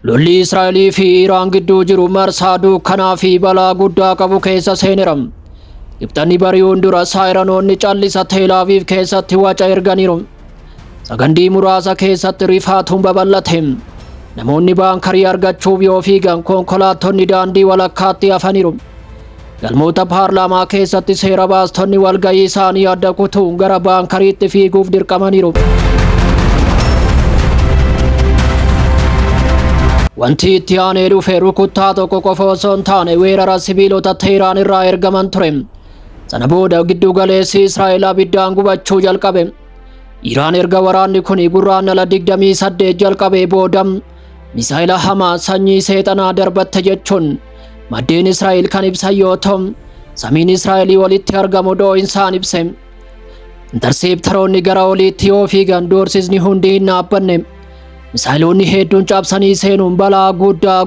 Lolli Israa'elii fi Iraan gidduu jiru marsaa dukkanaa fi balaa guddaa qabu keessa seeneera. Gibxanni bari'uun dura saayiranoonni callisa Teel Aviv keessatti waca erganiiru. Sagandii muraasa keessatti rifaatuun babal'ate. Namoonni baankarii argachuuf yoo fiigan konkolaattonni daandii walakkaatti hafaniiru. Galmoota paarlaamaa keessatti seera baastonni walga'ii isaanii adda kutuun gara baankariitti fiiguuf dirqamaniiru. Wanti itti aanee dhufe rukuttaa tokko qofa osoo hin taane weerara sibiilota Teheraan irraa ergaman ture. Sana booda giddu galeessi Israa'el abiddaan gubachuu jalqabe. Iraan erga waraanni kun gurraandhala 28 jalqabee booda misaa'ila hamaa sanyii seexanaa darbatte jechuun maddeen Israa'el kan ibsan yoo ta'u, samiin Israa'elii walitti argamu dhoo'insaan ibse. Interseeptaroonni gara oliitti yoo fiigan doorsisni hundi hin dhaabbanne. Misaa'ilonni hedduun cabsanii seenuun balaa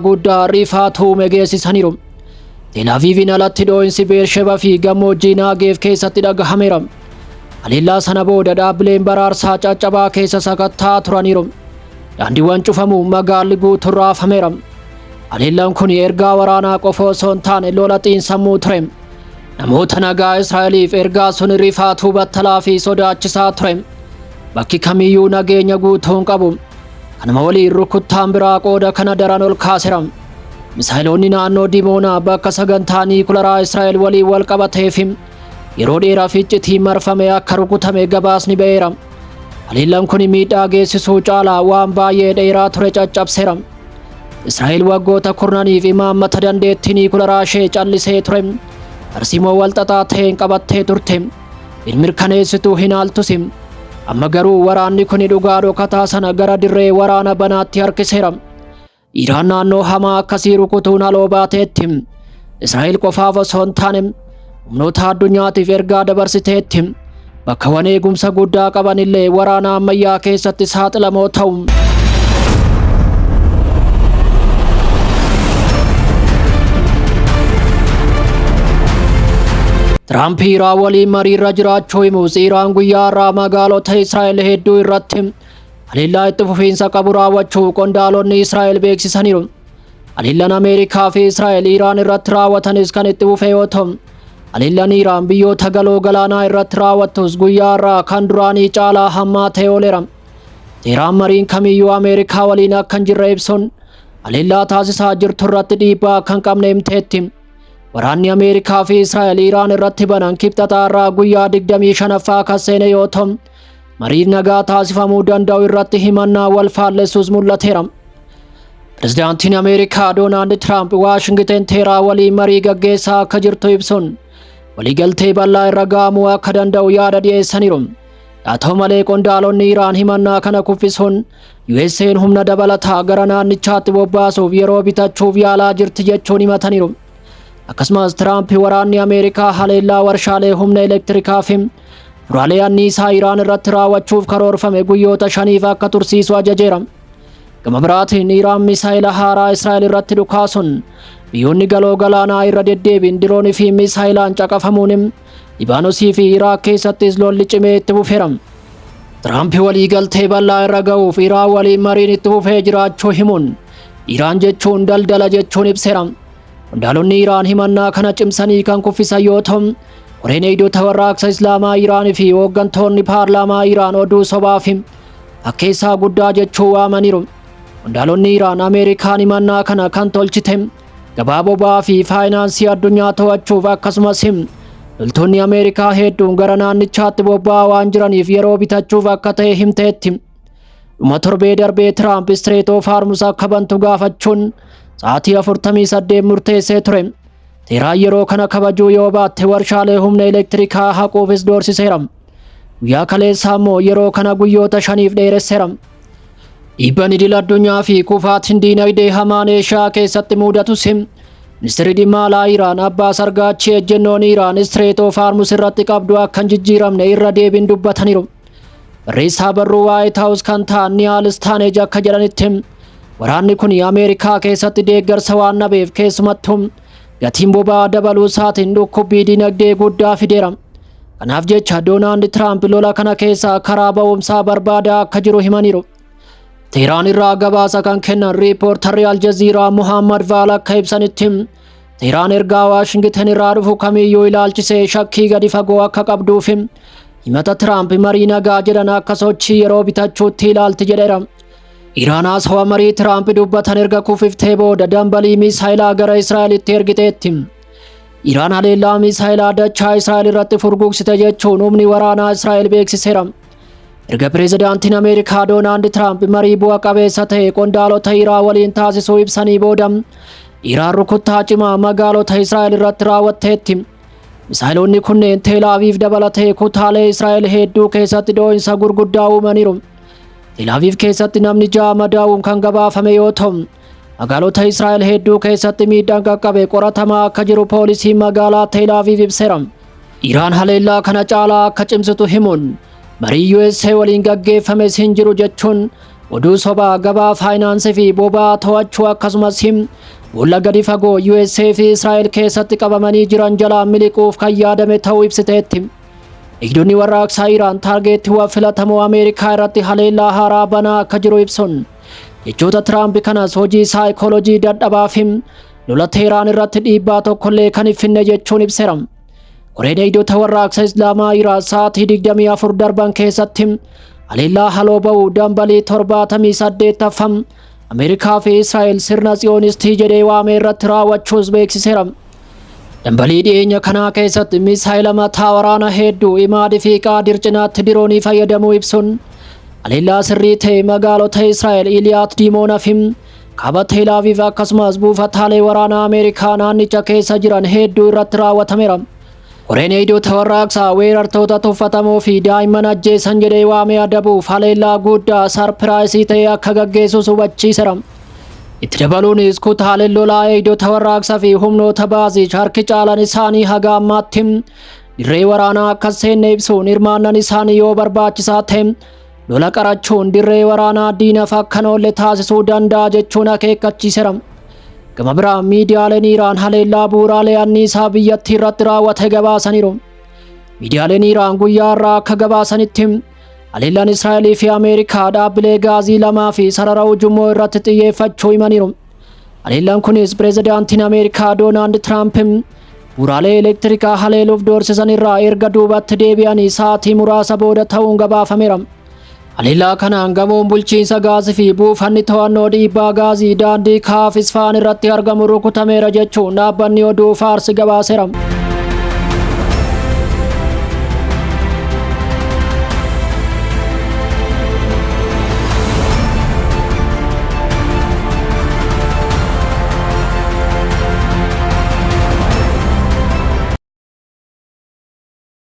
guddaa rifaatu uume geessisaniiru. Teel Aviiviin alatti dhoo'insi Beershebaa fi gammoojjii Naageef keessatti dhagahameera. Haleellaa sana booda dhaabbileen baraarsaa caccabaa keessa sakattaa turaniiru. Daandiiwwan cufamuu magaalli guutuun raafameera. Haleellaan kun ergaa waraanaa qofa osoo hin taane lola xiinsammuu ture. Namoota nagaa Israa'eliif ergaa sun rifaatuu battalaa fi sodaachisaa ture. Bakki kamiyyuu nageenya guutuu hin qabu. Kanuma waliin rukuttaan biraa qooda kana daran ol kaaseera. Misaa'ilonni naannoo Dimoonaa bakka sagantaa niikularaa Israa'el waliin wal qabateef yeroo dheeraaf iccitiin marfame akka rukutame gabaasni ba'eera. Haleellaan kun miidhaa geessisuu caalaa waan baay'ee dheeraa ture caccabseera. Israa'el waggoota kurnaniif imaammata dandeettii niikularaa ishee callisee ture. Tarsiimoo walxaxaa ta'een qabattee turte. Hin mirkaneessituu hin haaltusi. Amma garuu waraanni kun dhugaa dhokataa sana gara dirree waraana banaatti harkiseera. Iraan naannoo hamaa akkasii rukutuun haloo baateetti. Israa'el qofaaf osoo hin taane humnoota addunyaatiif ergaa dabarsiteetti. Bakkawwan eegumsa guddaa qaban illee waraana ammayyaa keessatti saaxilamoo ta'u. Tiraamp Iraan waliin mariirra jiraachuu himus Iraan guyyaa irraa magaalota Israa'el hedduu irratti haleellaa itti fufiinsa qabu raawwachuu qondaalonni Israa'el beeksisaniiru. Haleellaan Ameerikaa fi Israa'el Iraan irratti raawwatanis kan itti fufe yoo ta'u, haleellaan Iraan biyyoota galoo galaanaa irratti raawwattus guyyaa irraa kan duraanii caalaa hammaatee ooleera. Teheraan mariin kamiyyuu Ameerikaa waliin akka hin jirre ibsuun haleellaa taasisaa jirtu irratti dhiibbaa akka hin qabne himteetti. Waraanni Ameerikaa fi Israa'el Iraan irratti banan kibxataa irraa guyyaa 25ffaa kan seene yoo ta'u, mariin nagaa taasifamuu danda'u irratti himannaa wal faallessuus mul'ateera. Pirezidaantiin Ameerikaa Doonaald Tiraamp Waashingten Teheraan waliin marii gaggeessaa akka jirtu ibsuun waliigaltee bal'aa irra ga'amuu akka danda'u yaada dhiyeessaniiru. Haa ta'u malee qondaalonni Iraan himannaa kana kuffisuun USA'n humna dabalataa gara naannichaatti bobbaasuuf yeroo bitachuuf yaalaa jirti jechuun himataniiru. Akkasumas Tiraamp waraanni Ameerikaa haleellaa warshaalee humna elektirikaa fi furaalee anniisaa Iraan irratti raawwachuuf karoorfame guyyoota 5f akka tursiisu ajajeera. Gama biraatiin Iraan misaa'ila haaraa Israa'el irratti dhukaasuun biyyoonni galoo galaanaa irra deddeebiin diroonii fi misaa'ilaan caqafamuun Libaanosii fi Iraaq keessattis lolli cimee itti fufeera. Tiraamp waliigaltee bal'aa irra ga'uuf Iraan waliin mariin itti fufee jiraachuu himuun Iraan jechuun daldala jechuun ibseera. Qondaalonni Iraan himannaa kana cimsanii kan kuffisan yoo ta'u, Koreen eegdota warraaqsa Islaamaa Iraan fi hooggantoonni paarlaamaa Iraan oduu sobaa fi fakkeessaa guddaa jechuu waamaniiru. Qondaalonni Iraan Ameerikaan himannaa kana kan tolchite gabaa boba'aa fi faayinaansii addunyaa to'achuuf akkasumas loltoonni Ameerikaa hedduun gara naannichaatti bobba'aa waan jiraniif yeroo bitachuuf akka ta'e himteetti. Dhuma torbee darbee Tiraamp Strait of Hormuz akka bantu gaafachuun sa'aatii 48 murteessee ture. Teheraan yeroo kana kabajuu yoo baatte warshaalee humna elektirikaa haquufis doorsiseera. Guyyaa kaleessaa immoo yeroo kana guyyoota 5f dheeresseera. Dhiibbaan idil addunyaa fi kufaatiin diinagdee hamaan Eeshiyaa keessatti mudatus ministeerri dhimma alaa Iraan Abbaas Argaachii ejjennoon Iraan Strait of Hormuz irratti qabdu akka hin jijjiiramne irra deebiin dubbataniiru. Barreessaa barruu White House kan ta'an Niyaal Staanej akka jedhanitti waraanni kun Ameerikaa keessatti deeggarsa waan dhabeef keessumattuu gatiin boba'aa dabaluu isaatiin dhukkubbii dinagdee guddaa fideera. Kanaaf jecha Doonaald Tiraamp lola kana keessaa karaa ba'umsaa barbaadaa akka jiru himaniiru. Teheraan irraa gabaasa kan kennan riippoortarri Aljaziiraa Muhammad Vaal akka ibsanitti Teheraan ergaa Waashingtan irraa dhufu kamiyyuu ilaalchisee shakkii gadi fagoo akka qabduuf himata Tiraamp marii nagaa jedhan akka sochii yeroo bitachuutti ilaalti jedheera. Iraan haasawaa marii Tiraamp dubbatan erga kuufiftee booda dambalii misaayilaa gara Israa'elitti ergiteetti. Iraan haleellaa misaayilaa dachaa Israa'el irratti furgugsite jechuun humni waraanaa Israa'el beeksiseera. Erga pireezidaantiin Ameerikaa Doonaald Tiraamp marii bu'a qabeessa ta'e qondaalota Iraan waliin taasisuu ibsanii booda Iraan rukuttaa cimaa magaalota Israa'el irratti raawwatteetti. Misaayiloonni kunneen Teel Aviv dabalatee kutaalee Israa'el hedduu keessatti dhoo'insa gurguddaa uumaniiru. Teel Aviv keessatti namni 6 madaa'uun kan gabaafame yoo ta'u, magaalota Israa'el hedduu keessatti miidhaan qaqqabe qoratamaa akka jiru poolisiin magaalaa Teel Aviv ibseera. Iraan haleellaa kana caalaa akka cimsitu himuun marii USA waliin gaggeeffame hin jiru jechuun oduu sobaa gabaa faayinaansii fi boba'aa to'achuu akkasumas bolla gadi fagoo USA fi Israa'el keessatti qabamanii jiran jalaa miliquuf kan yaadame ta'uu ibsiteetti. Eegdonni warraaqsaa Iraan taargeettiiwwan filatamoo Ameerikaa irratti haleellaa haaraa banaa akka jiru ibsuun jechoota Tiraamp kanas hojii saayikoolojii dadhabaa fi lola Teheraan irratti dhiibbaa tokkollee kan hin finne jechuun ibseera. Koreen eegdota warraaqsa Islaamaa Iraan sa'aatii 24 darban keessatti haleellaa haloo ba'uu dambalii 78ffam Ameerikaa fi Israa'el sirna Tsiyoonistii jedhee waame irratti raawwachuus beeksiseera. Dambalii dhiyeenya kanaa keessatti misaayila mataa waraana hedduu Imaadii fi Qaadir cinaatti diroonii fayyadamuu ibsuun haleellaa sirrii ta'e magaalota Israa'el Iliyaat Diimoonaa fi kaaba Teel Aviv akkasumas buufataalee waraanaa Ameerikaa naannicha keessa jiran hedduu irratti raawwatameera. Koreen eegdota warraaqsaa weerartoota tuffatamoo fi daa'imman ajjeesan jedhee waamee adabuuf haleellaa guddaa sarpiraayisii ta'e akka gaggeessus hubachiiseera. Itti dabaluunis kutaaleen lolaa eegdota warraaqsaa fi humnoota baazii harki caalan isaanii haga ammaatti dirree waraanaa akka seenne ibsuun hirmaannaan isaanii yoo barbaachisaa ta'e lola qarachuun dirree waraanaa diinaaf akka hin oolle taasisuu danda'a jechuun akeekkachiiseera. Gama biraan miidiyaaleen Iraan haleellaa bu'uuraalee anniisaa biyyattii irratti raawwate gabaasaniiru. Miidiyaaleen Iraan guyyaa irraa akka gabaasanitti haleellaan Israa'elii fi Ameerikaa dhaabbilee gaazii lamaa fi sarara ujummoo irratti xiyyeeffachuu himaniiru. Haleellaan kunis pireezidaantiin Ameerikaa Doonaald Tiraamp bu'uuraalee elektirikaa haleeluuf doorsisan irraa erga duubatti deebi'anii sa'aatii muraasa booda ta'uun gabaafameera. Haleellaa kanaan gamoon bulchiinsa gaazii fi buufanni to'annoo dhiibbaa gaazii daandii Kaaf Isfaan irratti argamu rukutameera jechuun dhaabbanni oduu Faars gabaaseera.